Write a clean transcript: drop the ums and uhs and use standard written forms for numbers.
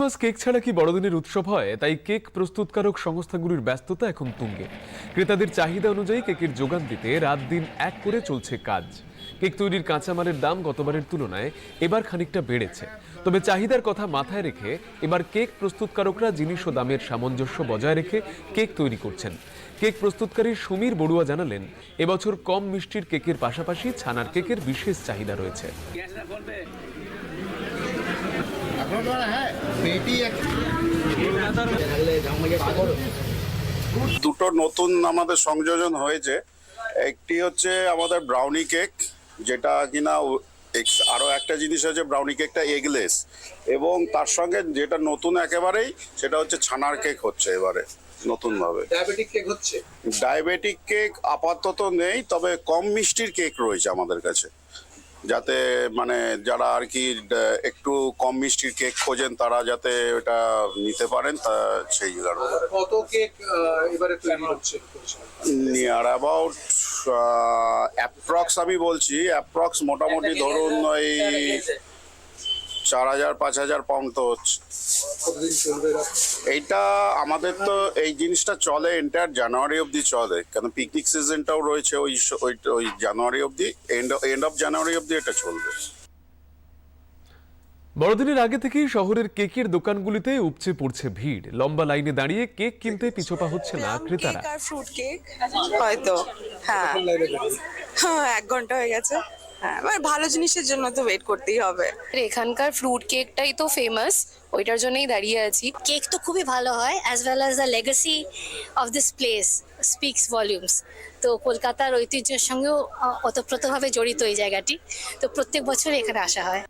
Cake ছাড়া কি বড়দিনের উৎসব হয়? তাই কেক প্রস্তুতকারক সংস্থাগুলির ব্যস্ততা এখন তুঙ্গে। ক্রেতাদের চাহিদা অনুযায়ী কেকের যোগান দিতে রাত দিন এক করে চলছে কাজ। কেক তৈরির কাঁচামালের দাম গতবারের তুলনায় এবার খানিকটা বেড়েছে। তবে চাহিদার কথা মাথায় রেখে এবার কেক প্রস্তুতকারকরা জিনিস ও দামের সামঞ্জস্য বজায় রেখে কেক তৈরি করছেন। কেক প্রস্তুতকারী সমীর বড়ুয়া জানালেন, এবছর কম মিষ্টির কেকের পাশাপাশি ছানার কেকের বিশেষ চাহিদা রয়েছে। দুটো নতুন আমাদের সংযোজন হয়েছে। একটি হচ্ছে আমাদের ব্রাউনি কেক, যেটা কিনা আরো একটা জিনিস হচ্ছে ব্রাউনি কেকটা এগলেস, এবং তার সঙ্গে যেটা নতুন একেবারেই সেটা হচ্ছে ছানার কেক হচ্ছে এবারে নতুন ভাবে। ডায়াবেটিক কেক হচ্ছে? ডায়াবেটিক কেক আপাতত নেই, তবে কম মিষ্টির কেক রয়েছে আমাদের কাছে, যাতে মানে যারা আর কি একটু কম মিষ্টির কেক খোঁজেন তারা যাতে এটা নিতে পারেন, তা সেই কারণে। কত কেক এবারে তৈরি হচ্ছে? নিয়ার অ্যাবাউট অ্যাপ্রক্স আমি বলছি, অ্যাপ্রক্স মোটামুটি ধরুন ওই 4000-5000 পাউন্ড তো হচ্ছে। কতদিন চলবে? এইটা আমাদের তো এই জিনিসটা চলে এন্টায়ার জানুয়ারি অবধি চলে, কেন পিকনিক সিজনটাও রয়েছে ওই জানুয়ারি অবধি, এন্ড অফ জানুয়ারি অবধি এটা চলবে। বড়দিনের আগে থেকেই শহরের কেকের দোকানগুলিতে উপচে পড়ছে ভিড়। লম্বা লাইনে দাঁড়িয়ে কেক কিনতে পিছোপা হচ্ছে না ক্রেতারা। ফ্রুট কেক হয়তো, হ্যাঁ হ্যাঁ 1 ঘন্টা হয়ে গেছে। হ্যাঁ, ভালো জিনিসের জন্য তো ওয়েট করতেই হবে। এখানকার ফ্রুট কেকটাই তো ফেমাস, ওইটার জন্যই দাঁড়িয়ে আছি। কেক তো খুবই ভালো হয়, as well as the legacy of this place speaks volumes. তো কলকাতার ঐতিহ্যের সঙ্গেও ওতপ্রোতভাবে জড়িত এই জায়গাটি, তো প্রত্যেক বছর এখানে আসা হয়।